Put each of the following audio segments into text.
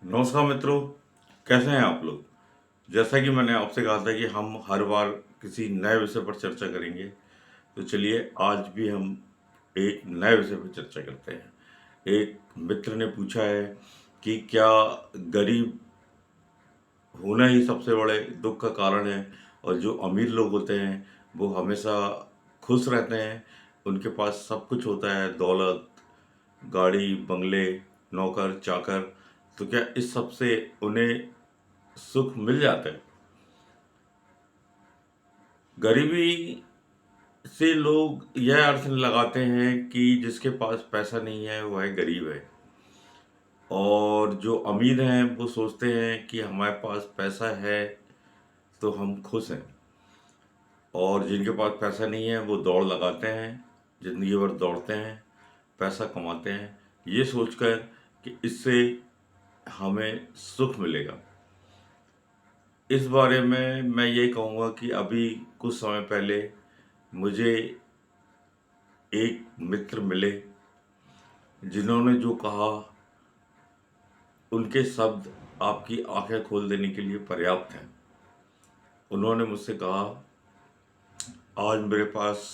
नमस्कार मित्रों। कैसे हैं आप लोग। जैसा कि मैंने आपसे कहा था कि हम हर बार किसी नए विषय पर चर्चा करेंगे, तो चलिए आज भी हम एक नए विषय पर चर्चा करते हैं। एक मित्र ने पूछा है कि क्या गरीब होना ही सबसे बड़े दुख का कारण है, और जो अमीर लोग होते हैं वो हमेशा खुश रहते हैं, उनके पास सब कुछ होता है, दौलत, गाड़ी, बंगले, नौकर चाकर, तो क्या इस सब से उन्हें सुख मिल जाता है। गरीबी से लोग यह अर्थ लगाते हैं कि जिसके पास पैसा नहीं है वह गरीब है, और जो अमीर हैं वो सोचते हैं कि हमारे पास पैसा है तो हम खुश हैं, और जिनके पास पैसा नहीं है वो दौड़ लगाते हैं, जिंदगी भर दौड़ते हैं, पैसा कमाते हैं, ये सोचकर कि इससे हमें सुख मिलेगा। इस बारे में मैं ये कहूँगा कि अभी कुछ समय पहले मुझे एक मित्र मिले, जिन्होंने जो कहा उनके शब्द आपकी आंखें खोल देने के लिए पर्याप्त हैं। उन्होंने मुझसे कहा, आज मेरे पास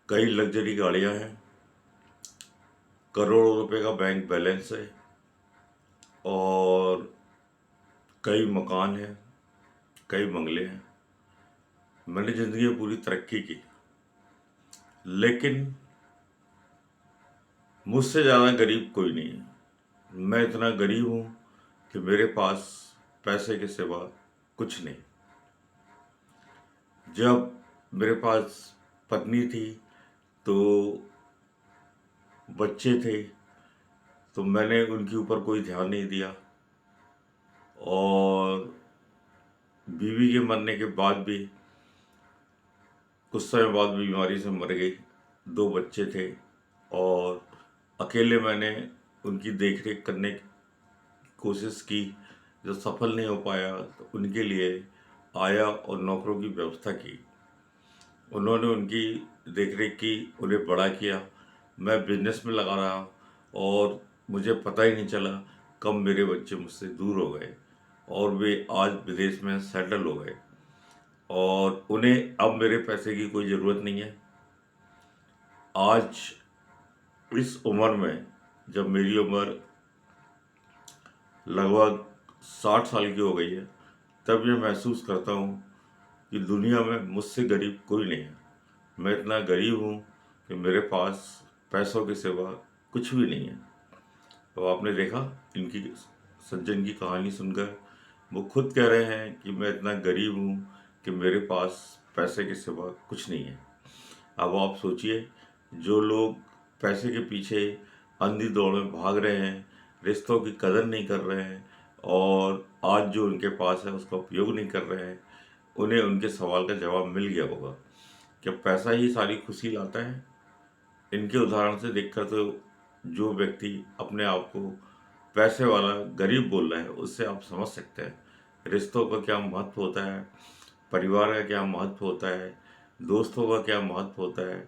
कई लग्जरी गाड़ियां हैं, करोड़ों रुपए का बैंक बैलेंस है, और कई मकान हैं, कई बंगले हैं। मैंने ज़िंदगी में पूरी तरक्की की, लेकिन मुझसे ज़्यादा गरीब कोई नहीं है। मैं इतना गरीब हूँ कि मेरे पास पैसे के सिवा कुछ नहीं। जब मेरे पास पत्नी थी, तो बच्चे थे, तो मैंने उनके ऊपर कोई ध्यान नहीं दिया, और बीवी के मरने के बाद भी कुछ समय बाद बीमारी से मर गई। दो बच्चे थे, और अकेले मैंने उनकी देखरेख करने की कोशिश की। जो सफल नहीं हो पाया तो उनके लिए आया और नौकरों की व्यवस्था की। उन्होंने उनकी देखरेख की, उन्हें बड़ा किया। मैं बिजनेस में लगा रहा, और मुझे पता ही नहीं चला कब मेरे बच्चे मुझसे दूर हो गए, और वे आज विदेश में सेटल हो गए, और उन्हें अब मेरे पैसे की कोई ज़रूरत नहीं है। आज इस उम्र में, जब मेरी उम्र लगभग 60 साल की हो गई है, तब ये महसूस करता हूँ कि दुनिया में मुझसे गरीब कोई नहीं है। मैं इतना गरीब हूँ कि मेरे पास पैसों के सिवा कुछ भी नहीं है। तो आपने देखा इनकी, सज्जन की कहानी सुनकर, वो खुद कह रहे हैं कि मैं इतना गरीब हूँ कि मेरे पास पैसे के सिवा कुछ नहीं है। अब आप सोचिए, जो लोग पैसे के पीछे अंधी दौड़ में भाग रहे हैं, रिश्तों की कदर नहीं कर रहे हैं, और आज जो उनके पास है उसका उपयोग नहीं कर रहे हैं, उन्हें उनके सवाल का जवाब मिल गया होगा। क्या पैसा ही सारी खुशी लाता है? इनके उदाहरण से देखकर तो जो व्यक्ति अपने आप को पैसे वाला गरीब बोल रहा है, उससे आप समझ सकते हैं रिश्तों का क्या महत्व होता है, परिवार का क्या महत्व होता है, दोस्तों का क्या महत्व होता है।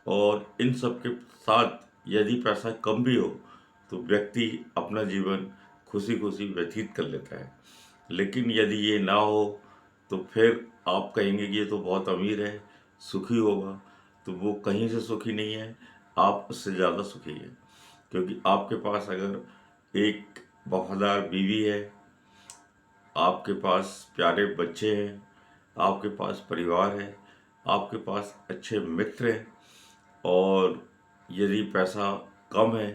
और इन सब के साथ यदि पैसा कम भी हो तो व्यक्ति अपना जीवन खुशी खुशी व्यतीत कर लेता है। लेकिन यदि ये ना हो तो फिर आप कहेंगे कि ये तो बहुत अमीर है, सुखी होगा, तो वो कहीं से सुखी नहीं है, आप उससे ज़्यादा सुखी है। क्योंकि आपके पास अगर एक वफादार बीवी है, आपके पास प्यारे बच्चे हैं, आपके पास परिवार है, आपके पास अच्छे मित्र हैं, और यदि पैसा कम है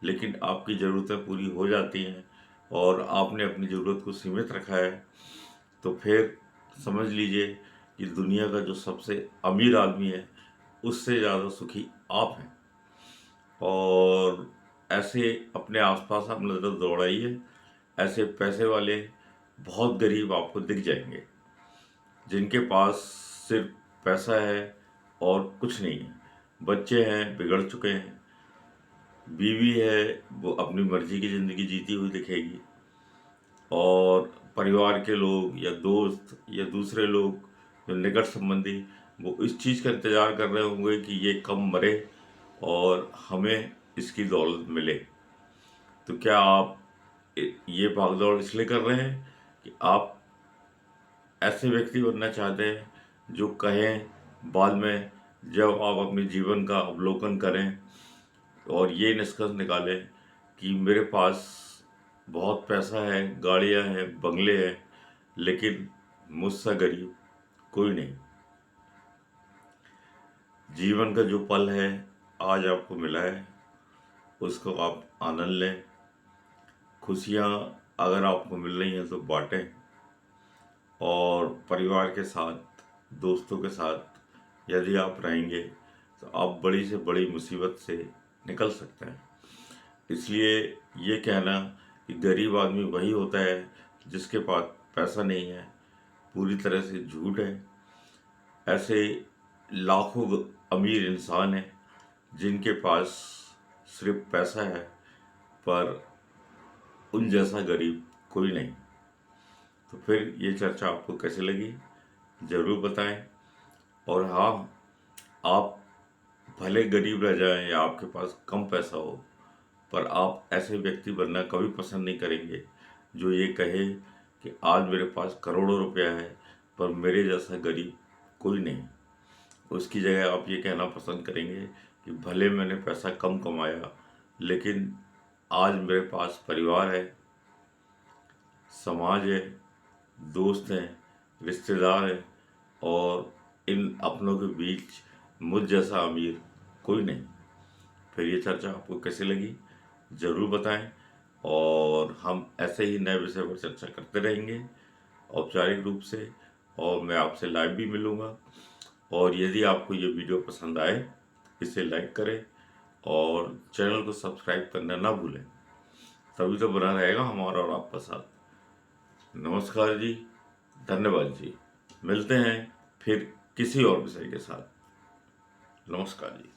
लेकिन आपकी ज़रूरतें पूरी हो जाती हैं, और आपने अपनी ज़रूरत को सीमित रखा है, तो फिर समझ लीजिए कि दुनिया का जो सबसे अमीर आदमी है उससे ज़्यादा सुखी आप हैं। और ऐसे अपने आसपास आप नज़र दौड़ाइए, ऐसे पैसे वाले बहुत गरीब आपको दिख जाएंगे, जिनके पास सिर्फ पैसा है और कुछ नहीं है। बच्चे हैं, बिगड़ चुके हैं, बीवी है, वो अपनी मर्जी की ज़िंदगी जीती हुई दिखेगी, और परिवार के लोग या दोस्त या दूसरे लोग जो निकट संबंधी, वो इस चीज़ का इंतज़ार कर रहे होंगे कि ये कब मरे और हमें इसकी दौलत मिले। तो क्या आप ये भागदौड़ इसलिए कर रहे हैं कि आप ऐसे व्यक्ति बनना चाहते हैं जो कहें बाद में, जब आप अपने जीवन का अवलोकन करें और ये निष्कर्ष निकालें कि मेरे पास बहुत पैसा है, गाड़ियां हैं, बंगले हैं, लेकिन मुझसे गरीब कोई नहीं। जीवन का जो पल है आज आपको मिला है, उसको आप आनंद लें। खुशियाँ अगर आपको मिल रही हैं तो बांटें, और परिवार के साथ, दोस्तों के साथ यदि आप रहेंगे तो आप बड़ी से बड़ी मुसीबत से निकल सकते हैं। इसलिए ये कहना कि गरीब आदमी वही होता है जिसके पास पैसा नहीं है, पूरी तरह से झूठ है। ऐसे लाखों अमीर इंसान हैं जिनके पास सिर्फ पैसा है, पर उन जैसा गरीब कोई नहीं। तो फिर ये चर्चा आपको कैसे लगी ज़रूर बताएं। और हाँ, आप भले गरीब रह जाएं या आपके पास कम पैसा हो, पर आप ऐसे व्यक्ति बनना कभी पसंद नहीं करेंगे जो ये कहे कि आज मेरे पास करोड़ों रुपया है पर मेरे जैसा गरीब कोई नहीं। उसकी जगह आप ये कहना पसंद करेंगे कि भले मैंने पैसा कम कमाया, लेकिन आज मेरे पास परिवार है, समाज है, दोस्त हैं, रिश्तेदार हैं, और इन अपनों के बीच मुझ जैसा अमीर कोई नहीं। फिर ये चर्चा आपको कैसी लगी ज़रूर बताएं, और हम ऐसे ही नए विषय पर चर्चा करते रहेंगे औपचारिक रूप से, और मैं आपसे लाइव भी मिलूँगा। और यदि आपको ये वीडियो पसंद आए, इसे लाइक करें और चैनल को सब्सक्राइब करना ना भूलें, तभी तो बना रहेगा हमारा और आपका साथ। नमस्कार जी, धन्यवाद जी। मिलते हैं फिर किसी और विषय के साथ। नमस्कार जी।